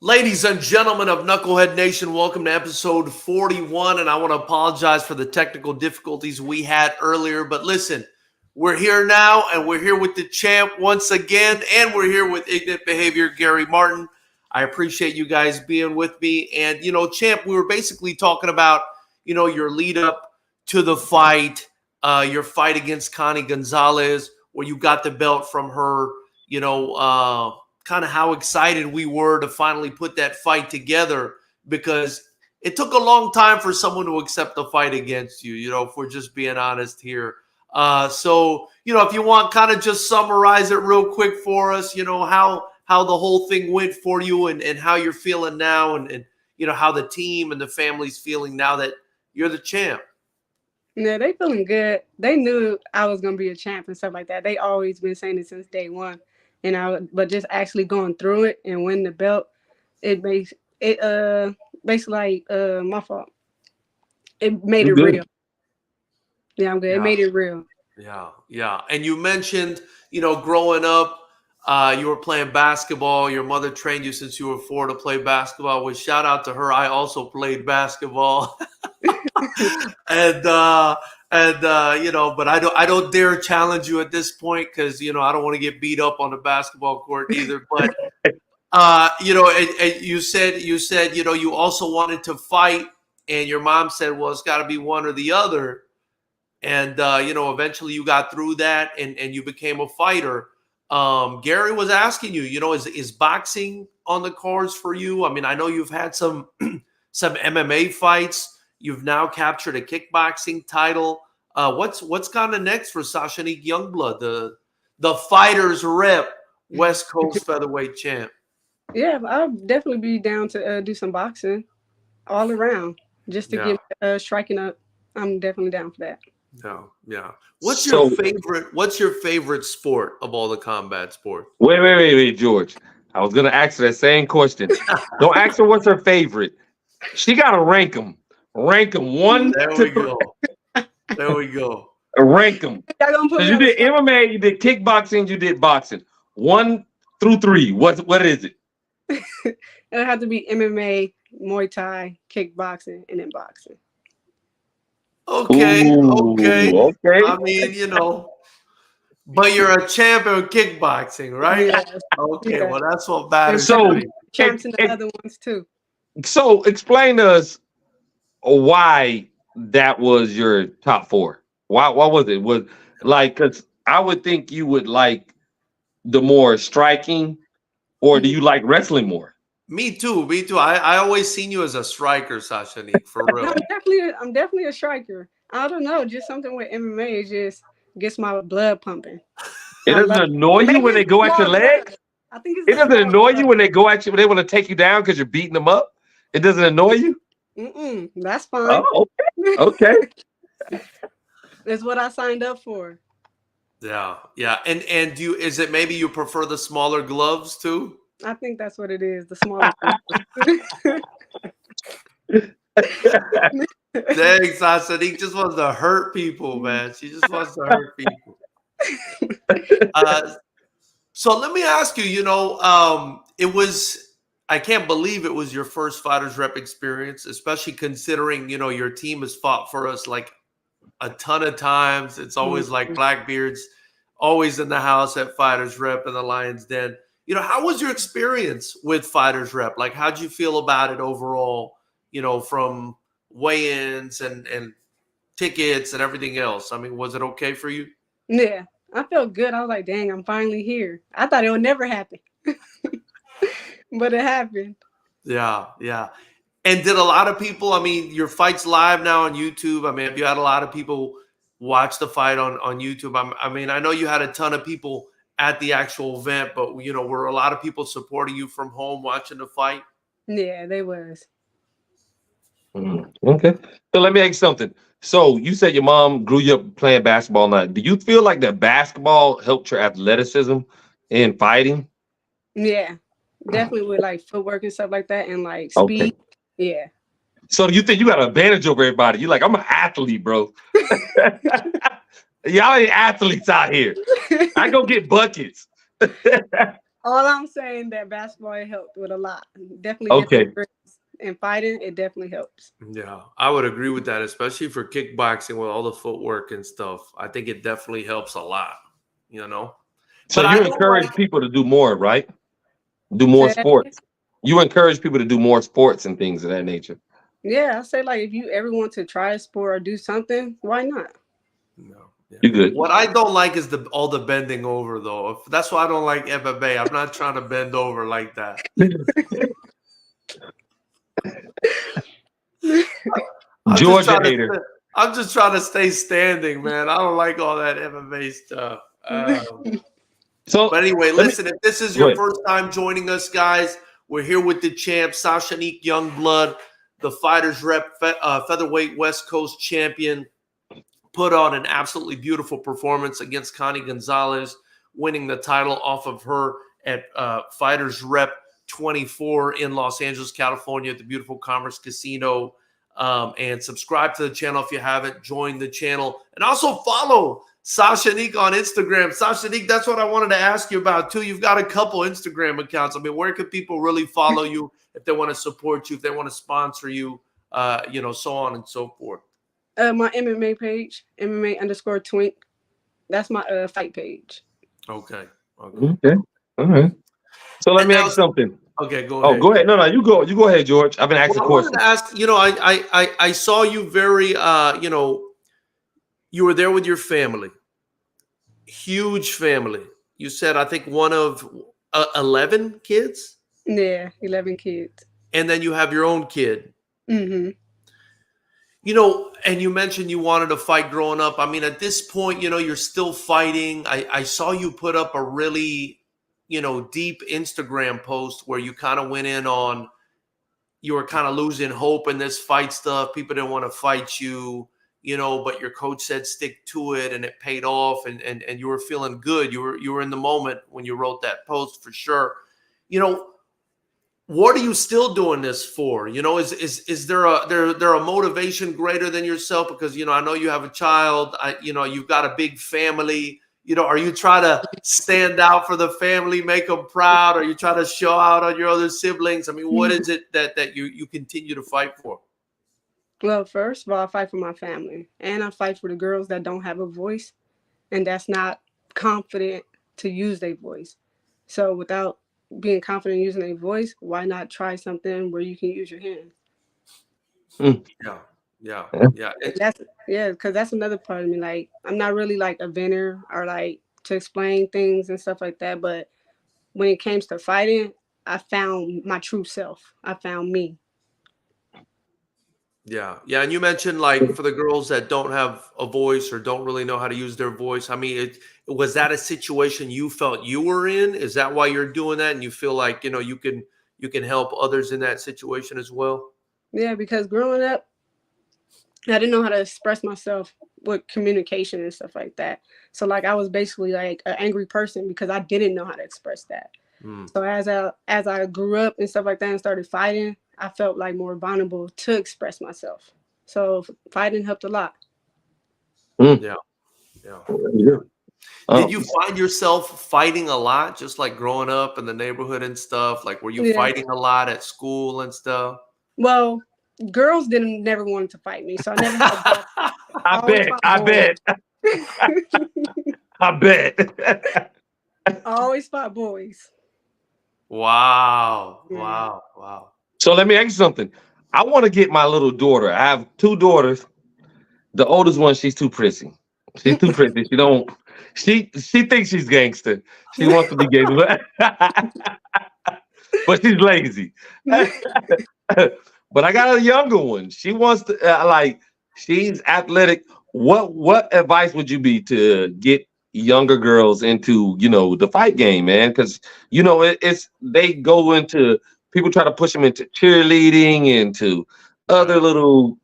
Ladies and gentlemen of Knucklehead Nation, welcome to episode 41. And I want to apologize for the technical difficulties we had earlier. But listen, we're here now, and we're here with the champ once again. And we're here with Ignorant Behavior, Gary Martin. I appreciate you guys being with me. And, champ, we were basically talking about, your lead up to the fight, your fight against Connie Gonzalez, where you got the belt from her, kind of how excited we were to finally put that fight together, because it took a long time for someone to accept the fight against you, if we're just being honest here. So, if you want, kind of just summarize it real quick for us, how the whole thing went for you and how you're feeling now and how the team and the family's feeling now that you're the champ. Yeah, they feeling good. They knew I was going to be a champ and stuff like that. They always been saying it since day one. But just actually going through it and winning the belt, it makes it basically like my fault. It made it real. Yeah, I'm good. Yeah. It made it real. Yeah. And you mentioned, growing up, you were playing basketball. Your mother trained you since you were 4 to play basketball. Which, shout out to her. I also played basketball. But I don't dare challenge you at this point because, I don't want to get beat up on the basketball court either. But, and you said, you also wanted to fight, and your mom said, well, it's got to be one or the other. And, eventually you got through that and you became a fighter. Gary was asking you, is boxing on the cards for you? I mean, I know you've had some MMA fights. You've now captured a kickboxing title. What's kind of next for Sashanique Youngblood, the fighters rep, West Coast featherweight champ? Yeah, I'll definitely be down to do some boxing all around just to get striking up. I'm definitely down for that. Yeah. What's your favorite sport of all the combat sports? Wait, George. I was gonna ask her that same question. Don't ask her what's her favorite. She gotta rank them. Rank them 1 there to we 3. Go. There we go. Rank them. You did MMA, you did kickboxing, you did boxing. 1 through 3. What is it? It'll have to be MMA, Muay Thai, kickboxing, and then boxing. Okay. I mean, but you're a champ in kickboxing, right? Yeah. Okay, well, that's what matters. So champs in the other ones too. So explain to us why that was your top 4. Why was it? Was like, because I would think you would like the more striking, or do you like wrestling more? Me too. I always seen you as a striker, Sashanique, for real. I'm definitely a striker. I don't know, just something with MMA just gets my blood pumping. It doesn't annoy you when they go at your legs? I think it doesn't annoy you when they go at you, when they want to take you down because you're beating them up? It doesn't annoy you? That's fine. Oh, okay. That's what I signed up for. Yeah. And is it maybe you prefer the smaller gloves too? I think that's what it is, the smaller Thanks, Sashanique just wants to hurt people, man. She just wants to hurt people. So let me ask you, I can't believe it was your first Fighters Rep experience, especially considering, your team has fought for us like a ton of times. It's always like Blackbeard's always in the house at Fighters Rep and the Lions Den. How was your experience with Fighters Rep? Like, how'd you feel about it overall, from weigh-ins and tickets and everything else? I mean, was it okay for you? Yeah, I felt good. I was like, dang, I'm finally here. I thought it would never happen. But it happened. Yeah. And did a lot of people, I mean, your fight's live now on YouTube. I mean, have you had a lot of people watch the fight on YouTube? I mean, I know you had a ton of people at the actual event, but, were a lot of people supporting you from home watching the fight? Yeah, they was. Okay. So let me ask you something. So you said your mom grew you up playing basketball now. Do you feel like that basketball helped your athleticism in fighting? Yeah, definitely with like footwork and stuff like that and like speed. Okay. Yeah. So you think you got an advantage over everybody? You're like, I'm an athlete, bro. Y'all ain't athletes out here. I go get buckets. All I'm saying that basketball helped with a lot. Definitely Okay. different drills and fighting. It definitely helps. Yeah, I would agree with that, especially for kickboxing with all the footwork and stuff. I think it definitely helps a lot, you know. So But I you don't encourage like. people to do more, right? Do more So sports. You encourage people to do more sports and things of that nature. yeah, I say like if you ever want to try a sport or do something, why not? No, yeah. You good? What I don't like is the all the bending over though. That's why I don't like MMA. I'm not trying to bend over like that. I'm just Georgia trying to. hater. I'm just trying to stay standing, man. I don't like all that MMA stuff. So But anyway, let me listen, if this is go your ahead. first time joining us, guys, we're here with the champ, Sashanique Youngblood, the fighters rep, featherweight West Coast champion, put on an absolutely beautiful performance against Connie Gonzalez, winning the title off of her at fighters rep 24 in Los Angeles, California, at the beautiful Commerce Casino. And subscribe to the channel if you haven't. Join the channel and also follow Sashanique on Instagram. Sashanique, that's what I wanted to ask you about too. You've got a couple Instagram accounts. I mean, where can people really follow you if they want to support you, if they want to sponsor you, so on and so forth? My MMA page, MMA underscore twink. That's my fight page. Okay. Okay. Okay. All right. So let And me now, ask you something. okay, go Oh, ahead. go ahead. No, no, you go. You go ahead, George. I've been asking Well, I wanted to questions. ask, I saw you very, you were there with your family, huge family. You said, I think one of 11 kids, Yeah, 11 kids. and then you have your own kid. Mm-hmm. And you mentioned you wanted to fight growing up. I mean, at this point, you're still fighting. I saw you put up a really, deep Instagram post where you kind of went in on, you were kind of losing hope in this fight stuff. People didn't want to fight you, but your coach said stick to it, and it paid off, and you were feeling good. You were in the moment when you wrote that post for sure. You know, what are you still doing this for? Is there a motivation greater than yourself? Because I know you have a child. You've got a big family. Are you trying to stand out for the family, make them proud? Are you trying to show out on your other siblings? I mean, what is it that you continue to fight for? Well, first of all, I fight for my family, and I fight for the girls that don't have a voice and that's not confident to use their voice. So without being confident using their voice, why not try something where you can use your hands? Mm. Yeah, yeah, yeah. And that's yeah, because that's another part of me. Like I'm not really like a vendor or like to explain things and stuff like that. But when it comes to fighting, I found my true self. I found me. Yeah, yeah, and you mentioned like for the girls that don't have a voice or don't really know how to use their voice. I mean, was that a situation you felt you were in? Is that why you're doing that, and you feel like you can help others in that situation as well? Yeah, because growing up, I didn't know how to express myself with communication and stuff like that. So like I was basically like an angry person because I didn't know how to express that. Mm, So as I grew up and stuff like that and started fighting, I felt like more vulnerable to express myself. So fighting helped a lot. Mm. yeah, yeah, Yeah. yeah. Did Um, you find yourself fighting a lot, just like growing up in the neighborhood and stuff? Like, were you Yeah. fighting a lot at school and stuff? Well, girls didn't never wanted to fight me, so I never had girls. I I always bet. fought I boys. bet. I bet. I always fought boys. Wow, Yeah. wow, wow. So let me ask you something. I want to get my little daughter. I have two daughters. The oldest one, she's too prissy. She's too prissy. She don't. She thinks she's gangster. She wants to be gangster, but she's lazy. But I got a younger one. She wants to like. She's athletic. What advice would you be to get younger girls into the fight game, man? Because it's they go into people try to push them into cheerleading, into other Right. little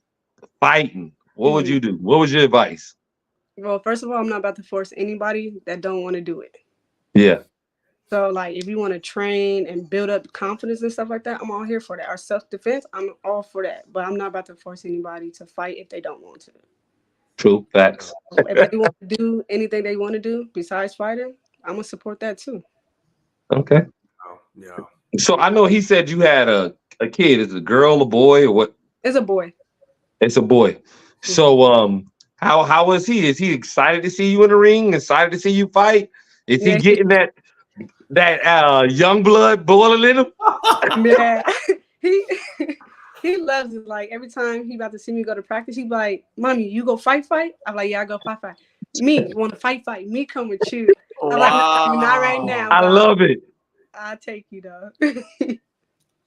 fighting. What would Mhm. you do? What was your advice? Well, first of all, I'm not about to force anybody that don't want to do it. Yeah. So, like, if you want to train and build up confidence and stuff like that, I'm all here for that. Or self defense, I'm all for that. But I'm not about to force anybody to fight if they don't want to. True facts. So if they want to do anything they want to do besides fighting, I'm gonna support that too. Okay. Oh, yeah. So I know he said you had a kid. Is it a girl, a boy, or what? It's a boy. It's a boy. Mhm. So how is he? Is he excited to see you in the ring? Excited to see you fight? Is he Yeah, getting that young blood boiling in him? yeah. he he loves it. Like every time he about to see me go to practice, he be like, "Mommy, you go fight." I'm like, "Yeah, I go fight." Me want to fight. Me come with you. I'm like, "No, not right Wow. now, I but love it. I'll take you though." So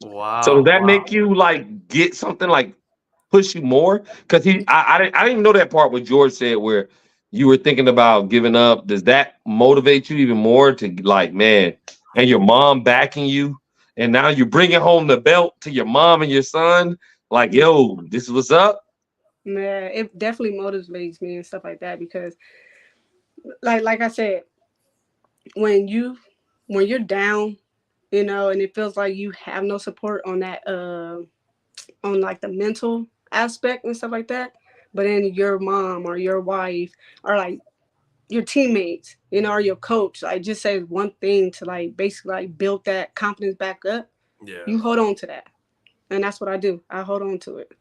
does Wow. that Wow. make you like get something like push you more? Because I didn't even know that part what George said where you were thinking about giving up. Does that motivate you even more to like, man, and your mom backing you, and now you're bringing home the belt to your mom and your son? Like, yo, this is what's up. Yeah, it definitely motivates me and stuff like that because, like I said, when you when you're down, and it feels like you have no support on that on like the mental aspect and stuff like that, but then your mom or your wife or like your teammates, or your coach, like just says one thing to like basically like build that confidence back up, Yeah. you hold on to that. And that's what I do. I hold on to it.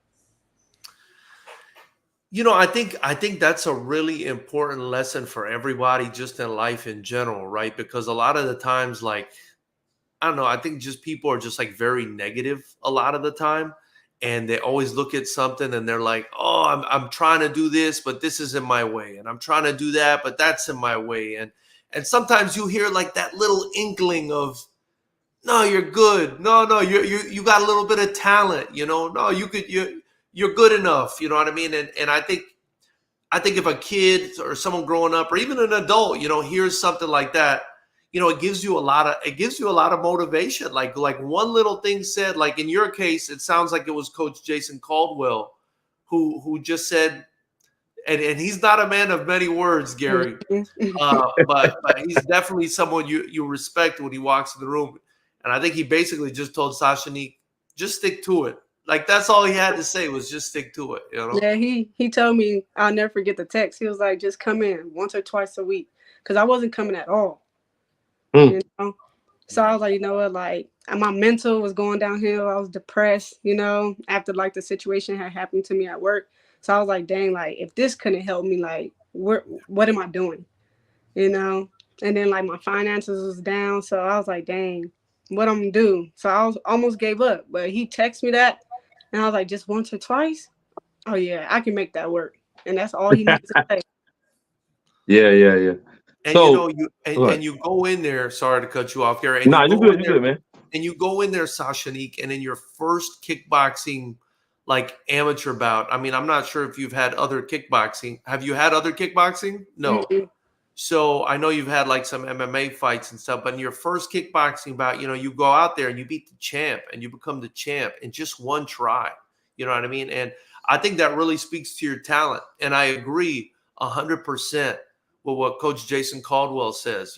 I think that's a really important lesson for everybody just in life in general, right? Because a lot of the times, like, I don't know, I think just people are just like very negative a lot of the time. And they always look at something and they're like, oh, I'm trying to do this, but this is in my way. And I'm trying to do that, but that's in my way. And sometimes you hear like that little inkling of, no, you're good. No, you got a little bit of talent, No, you're good enough, you know what I mean? And I think if a kid or someone growing up or even an adult, hears something like that, it gives you a lot of motivation. Like one little thing said, like in your case, it sounds like it was Coach Jason Caldwell who just said, and he's not a man of many words, Gary. But he's definitely someone you respect when he walks in the room. And I think he basically just told Sashanique, just stick to it. Like that's all he had to say was just stick to it. Yeah, he told me, I'll never forget the text. He was like, just come in once or twice a week because I wasn't coming at all. Mm. you know. So I was like, you know what, like my mental was going downhill. I was depressed, after like the situation had happened to me at work. So I was like, dang, like if this couldn't help me, like what am I doing? You know? And then like my finances was down. So I was like, dang, what I'm gonna do? So I was almost gave up. But he texted me that and I was like, just once or twice? Oh yeah, I can make that work. And that's all he needs to say. Yeah. And you So know, you and, what? and you go in there, sorry to cut you off, Gary, and you Nah, you go good, in you there good, man. and you go in there, Sashanique, and in your first kickboxing like amateur bout. I mean, I'm not sure if you've had other kickboxing. Have you had other kickboxing? No. Mm-mm. So I know you've had like some MMA fights and stuff, but in your first kickboxing bout, you go out there and you beat the champ and you become the champ in just one try. You know what I mean? And I think that really speaks to your talent. And I agree 100% with what Coach Jason Caldwell says.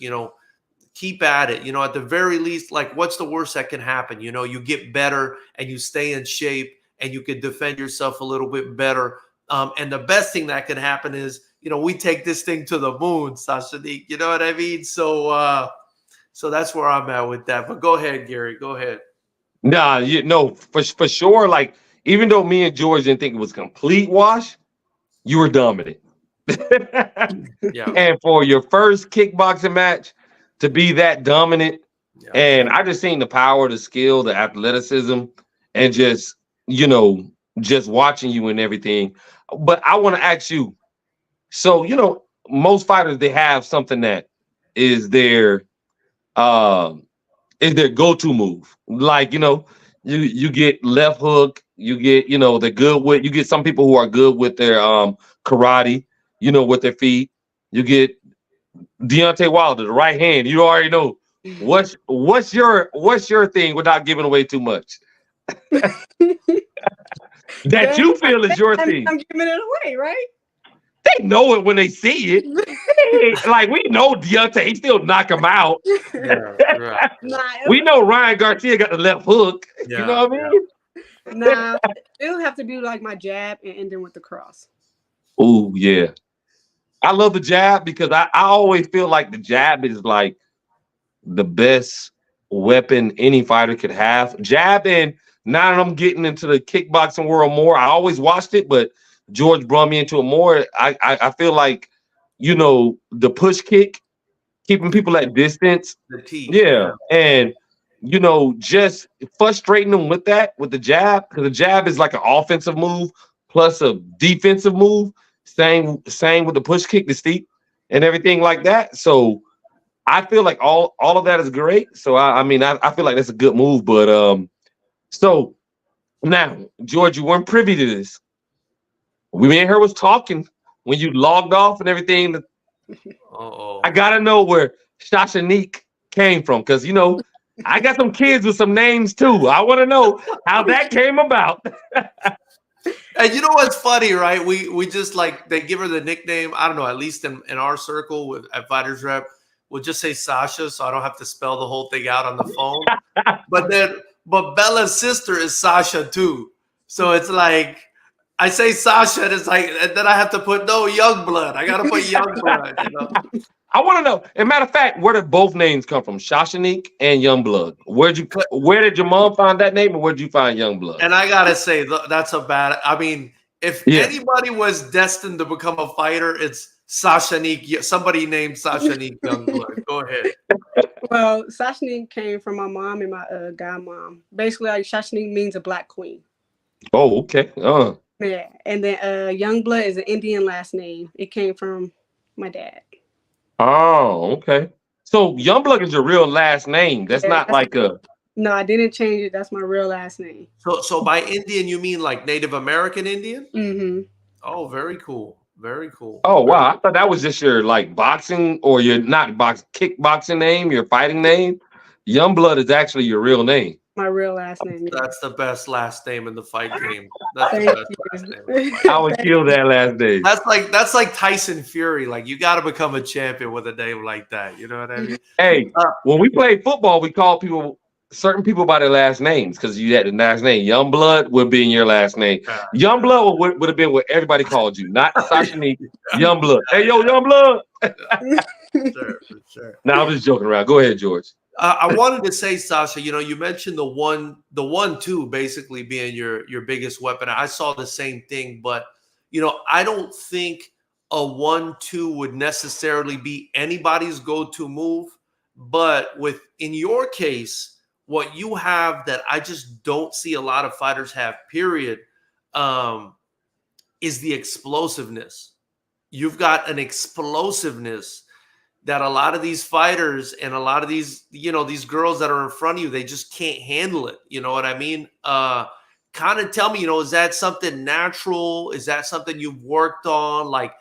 Keep at it. At the very least, like what's the worst that can happen? You get better and you stay in shape and you can defend yourself a little bit better. And the best thing that can happen is, we take this thing to the moon, Sashanique. You know what I mean? So that's where I'm at with that. But go ahead, Gary. Go ahead. Nah, for sure. Like, even though me and George didn't think it was complete wash, you were dominant. Yeah. And for your first kickboxing match to be that dominant, Yeah. and I just seen the power, the skill, the athleticism, and you know, just watching you and everything. But I want to ask you, so most fighters they have something that is their um go-to move. Like, you get left hook, you get, they're good with you get some people who are good with their karate, with their feet. You get Deontay Wilder, the right hand. You already know what's your thing without giving away too much. That Dang, you feel is your I'm thing. giving it away, right? They know it when they see it. Hey, like we know Deontay, he still knock him out. Yeah. Right. Nah, We know Ryan Garcia got the left hook. You Yeah. know what I Yeah. mean? nah, it'll have to be like my jab and ending with the cross. Oh yeah. I love the jab because I always feel like the jab is like the best weapon any fighter could have. Jab, and now that I'm getting into the kickboxing world more, I always watched it, but George brought me into it more. I feel like, the push kick, keeping people at distance. The teeth. Yeah. And just frustrating them with the jab, because the jab is like an offensive move plus a defensive move. Same with the push kick, the steep, and everything like that. So I feel like all of that is great. So I feel like that's a good move. But so now, George, you weren't privy to this. Me and her was talking when you logged off and everything. Uh-oh. I gotta know where Sashanique came from, because I got some kids with some names too. I want to know how that came about. And you know what's funny, right? We just they give her the nickname. I don't know, at least in our circle at Fighters Rep, we'll just say Sasha, so I don't have to spell the whole thing out on the phone. But Bella's sister is Sasha too. So it's like I say Sasha, and it's like, and then I have to put Youngblood. I gotta put Youngblood. I want to know. As a matter of fact, where did both names come from? Sashanique and Youngblood. Where did your mom find that name, or where did you find Youngblood? And I gotta say, that's a bad. I mean, if anybody was destined to become a fighter, it's Sashanique. Somebody named Sashanique Youngblood. Go ahead. Well, Sashanique came from my mom and my godmom. Basically, Sashanique means a black queen. Oh, okay. Yeah, and then Youngblood is an Indian last name. It came from my dad. Oh, okay. So Youngblood is your real last name. That's not like a. No, I didn't change it. That's my real last name. So by Indian, you mean like Native American Indian? Mm-hmm. Oh, very cool. Very cool. Oh, wow. I thought that was just your boxing, or your not kickboxing name, your fighting name. Youngblood is actually your real name. My real last name. Yeah. That's the best last name in the fight game. That's the best last name. I would kill that last name. That's like Tyson Fury. Like, you got to become a champion with a name like that. You know what I mean? Hey, when we played football, we called certain people by their last names, because you had the last name. Youngblood would be in your last name. Youngblood would have been what everybody called you, not Sashanique. Youngblood. Hey, yo, Youngblood. For sure. Now I'm just joking around. Go ahead, George. I wanted to say, Sasha, you mentioned the 1-2 basically being your biggest weapon. I saw the same thing, but I don't think a 1-2 would necessarily be anybody's go-to move. But in your case, what you have that I just don't see a lot of fighters have, period, is the explosiveness. You've got an explosiveness that a lot of these fighters and a lot of these, these girls that are in front of you, they just can't handle it. You know what I mean? Kind of tell me, is that something natural? Is that something you've worked on? Like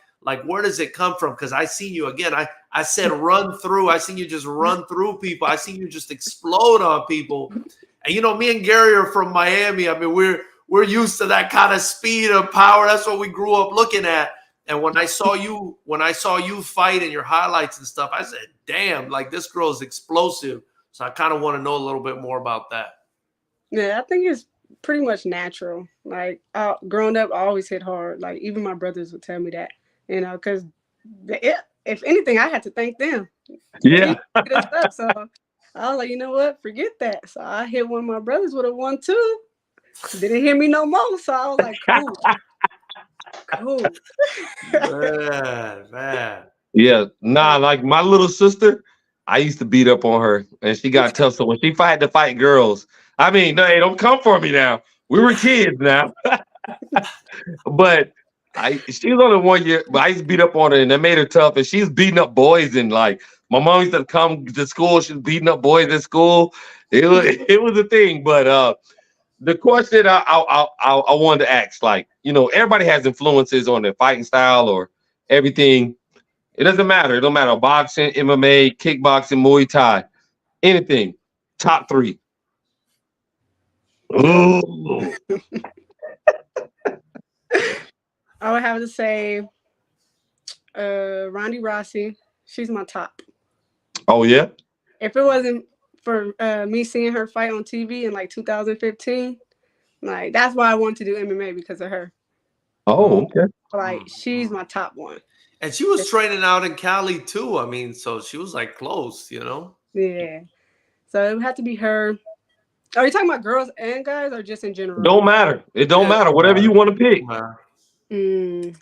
where does it come from? Because I seen you again. I said run through. I seen you just run through people. I seen you just explode on people. And me and Gary are from Miami. I mean, we're used to that kind of speed and power. That's what we grew up looking at. And when I saw you fight in your highlights and stuff, I said, damn, like, this girl is explosive. So I kind of want to know a little bit more about that. Yeah, I think it's pretty much natural. Like, growing up, I always hit hard. Like, even my brothers would tell me that, because if anything, I had to thank them. Yeah. So I was like, you know what? Forget that. So I hit one of my brothers with a 1-2. Didn't hear me no more. So I was like, cool. Cool. Man. Yeah, like my little sister, I used to beat up on her, and she got tough. So when she had to fight girls, I mean, no, hey, don't come for me now. We were kids now. But she was only 1 year, but I used to beat up on her, and that made her tough. And she was beating up boys, and like my mom used to come to school. She was beating up boys at school. It was a thing. But the question I wanted to ask, everybody has influences on their fighting style or everything. It doesn't matter. It don't matter. Boxing, MMA, kickboxing, Muay Thai, anything. Top 3. Ooh. I would have to say Ronda Rousey. She's my top. Oh, yeah? If it wasn't for me seeing her fight on TV in 2015, that's why I wanted to do MMA, because of her. Oh, okay. She's my top one. And she was training out in Cali too. I mean, so she was close, Yeah, Yeah. So it would have to be her. Are you talking about girls and guys, or just in general? Don't matter. It don't Yeah, matter. don't Whatever matter. you want to pick. Don't matter.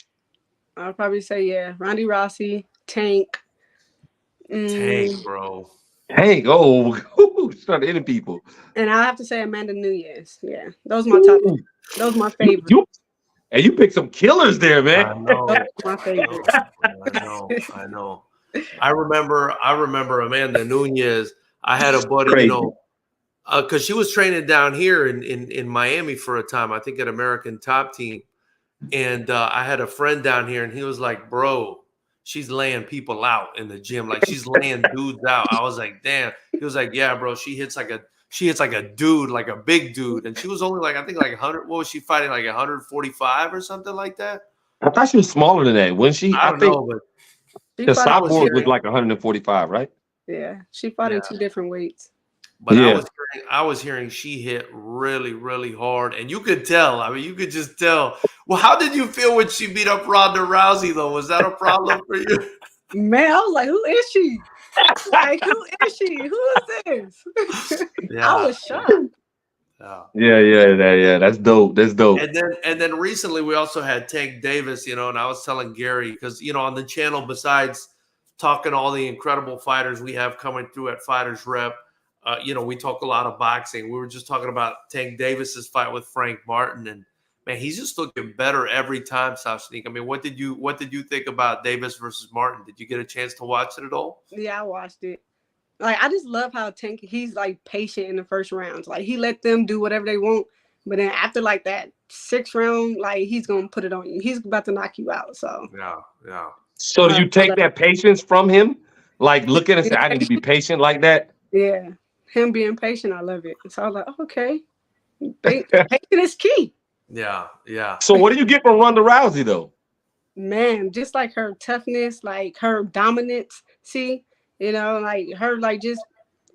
I'll probably say Ronda Rousey, Tank. Tank, Mm, bro. Hey, go start hitting people. and I'll have to say Amanda Nunes. Yeah, those are my top. Ooh, Those are my you favorite. you and you picked some killers there, man. I Those know. are my I know. favorites. I know. I know. I remember Amanda Nunez. I had a buddy, Crazy. because she was training down here in Miami for a time, I think at American Top Team. And I had a friend down here, and he was like, bro, she's laying people out in the gym. Like she's laying dudes out. I was like, damn. He was like, yeah, bro, she hits like a dude, like a big dude. And she was only like, I think like 100, what was she fighting? Like 145 or something like that? I thought she was smaller than that. When she, I I don't think know, but She the fought. I was sophomore was hearing, like 145, right? Yeah, she fought in yeah. 2 different weights. But Yeah. I was hearing she hit really, really hard, and you could tell. I mean, you could just tell. Well, how did you feel when she beat up Ronda Rousey, though? Was that a problem for you? Man, I was like, who is she? Like, who is she? Who is this? Yeah, I was shocked. yeah. Yeah. That's dope. That's dope. And then recently we also had Tank Davis, and I was telling Gary because on the channel, besides talking all the incredible fighters we have coming through at Fighters Rep, we talk a lot of boxing. We were just talking about Tank Davis's fight with Frank Martin, and man, he's just looking better every time, Sashanique. I mean, what did you think about Davis versus Martin? Did you get a chance to watch it at all? Yeah, I watched it. Like, I just love how Tank, he's like patient in the first rounds. Like, he let them do whatever they want. But then after like that 6th round, like, he's going to put it on you. He's about to knock you out. So, Yeah. So do you take that patience from him? Like look at it and say, I need to be patient like that? yeah, him being patient, I love it. So I was like, oh, okay. Patient is key. Yeah. So what do you get from Ronda Rousey though? Man, just like her toughness, like her dominance. See, like her, like just,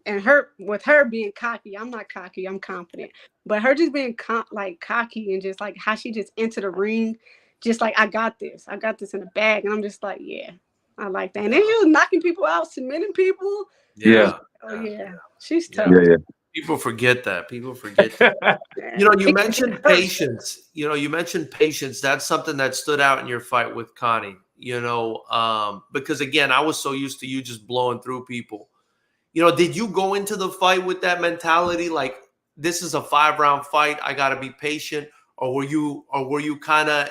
and her, with her being cocky, I'm not cocky, I'm confident. But her just being like cocky and just like how she just entered the ring, just like, I got this in the bag. And I'm just like, yeah, I like that. And then she was knocking people out, submitting people. Yeah. Oh, yeah. She's tough. Yeah. People forget that. You mentioned patience. You mentioned patience. That's something that stood out in your fight with Connie. Because again, I was so used to you just blowing through people. Did you go into the fight with that mentality, like this is a 5-round fight, I got to be patient, or were you kind of,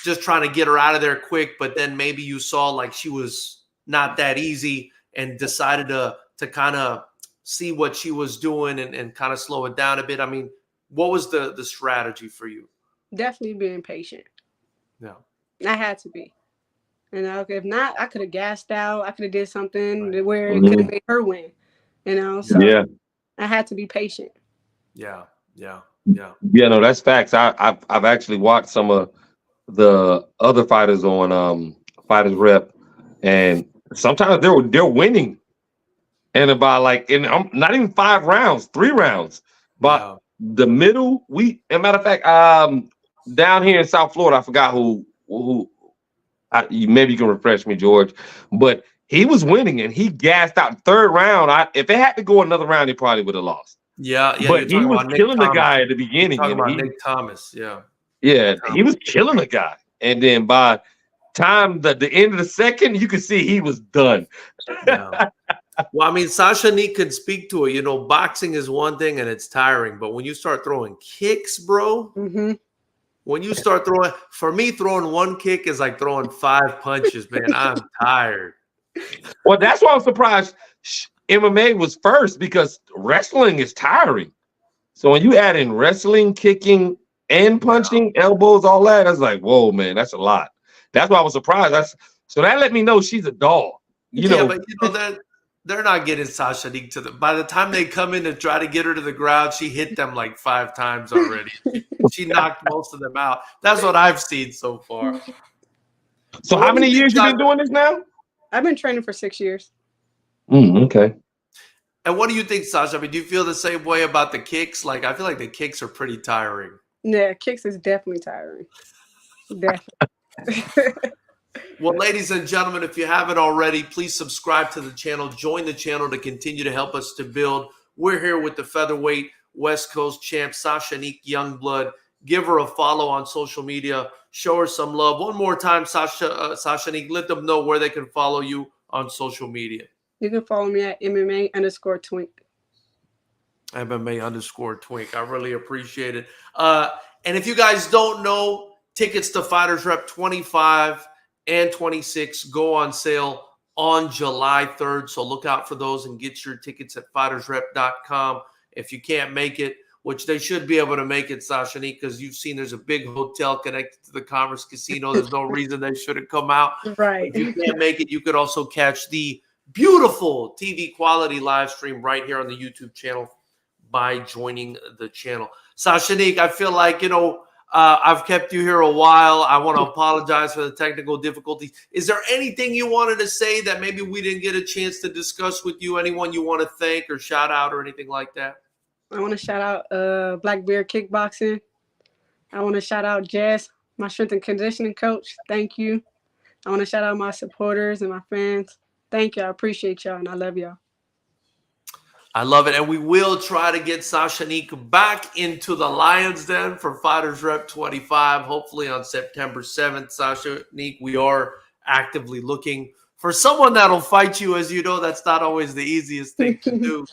just trying to get her out of there quick, but then maybe you saw like she was not that easy and decided to kind of see what she was doing and kind of slow it down a bit? I mean, what was the strategy for you? Definitely being patient. Yeah. I had to be. If not, I could have gassed out. I could have did something where it could have made her win. So yeah. I had to be patient. Yeah. No, that's facts. I've actually watched some of the other fighters on Fighters Rep, and sometimes they're winning. And about not even 5 rounds, 3 rounds. But the middle, matter of fact, down here in South Florida, I forgot who maybe you can refresh me, George, but he was winning and he gassed out 3rd round. If it had to go another round, he probably would have lost. Yeah. But he was killing the guy at the beginning. Talking about Nick Thomas. Yeah. Yeah, he was killing the guy. And then by time the end of the second, you could see he was done. Yeah. Well, I mean, Sashanique can speak to it. Boxing is one thing and it's tiring, but when you start throwing kicks, bro, when you start throwing, for me, throwing 1 kick is like throwing 5 punches, man. I'm tired. Well, that's why I'm surprised MMA was first, because wrestling is tiring. So when you add in wrestling, kicking, and punching, elbows, all that, that's like, whoa, man, that's a lot. That's why I was surprised. So that let me know she's a dog. But they're not getting Sashanique by the time they come in to try to get her to the ground, she hit them like 5 times already. She knocked most of them out. That's what I've seen so far. So how many years you been doing this now? I've been training for 6 years. Okay. And what do you think, Sasha? I mean, do you feel the same way about the kicks? Like, I feel like the kicks are pretty tiring. Yeah, kicks is definitely tiring. Definitely. Well, ladies and gentlemen, if you haven't already, please subscribe to the channel. Join the channel to continue to help us to build. We're here with the featherweight West Coast champ, Sashanique Youngblood. Give her a follow on social media. Show her some love. One more time, Sashanique, let them know where they can follow you on social media. You can follow me at MMA_twink. MMA_twink. I really appreciate it. And if you guys don't know, tickets to Fighters Rep 25 and 26 go on sale on July 3rd. So look out for those and get your tickets at fightersrep.com. If you can't make it, which they should be able to make it, Sashanique, because you've seen there's a big hotel connected to the Commerce Casino. There's no reason they shouldn't come out. Right. If you can't make it, you could also catch the beautiful TV quality live stream right here on the YouTube channel by joining the channel. Sashanique, I feel like, I've kept you here a while. I want to apologize for the technical difficulties. Is there anything you wanted to say that maybe we didn't get a chance to discuss with you? Anyone you want to thank or shout out or anything like that? I want to shout out Blackbeard Kickboxing. I want to shout out Jess, my strength and conditioning coach. Thank you. I want to shout out my supporters and my fans. Thank you. I appreciate y'all, and I love y'all. I love it. And we will try to get Sashanique back into the Lions Den for Fighters Rep 25, hopefully on September 7th. Sashanique, we are actively looking for someone that'll fight you. As you know, that's not always the easiest thing to do.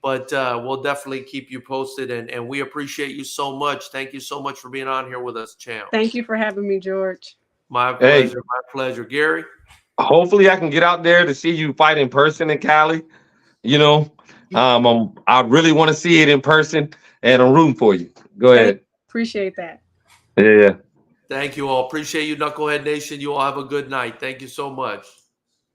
But we'll definitely keep you posted, and we appreciate you so much. Thank you so much for being on here with us, champ. Thank you for having me, George. My pleasure. My pleasure. Gary? Hopefully I can get out there to see you fight in person in Cali. I really want to see it in person, and I'm rooting for you. Go ahead. Appreciate that. Yeah. Thank you all. Appreciate you, Knucklehead Nation. You all have a good night. Thank you so much.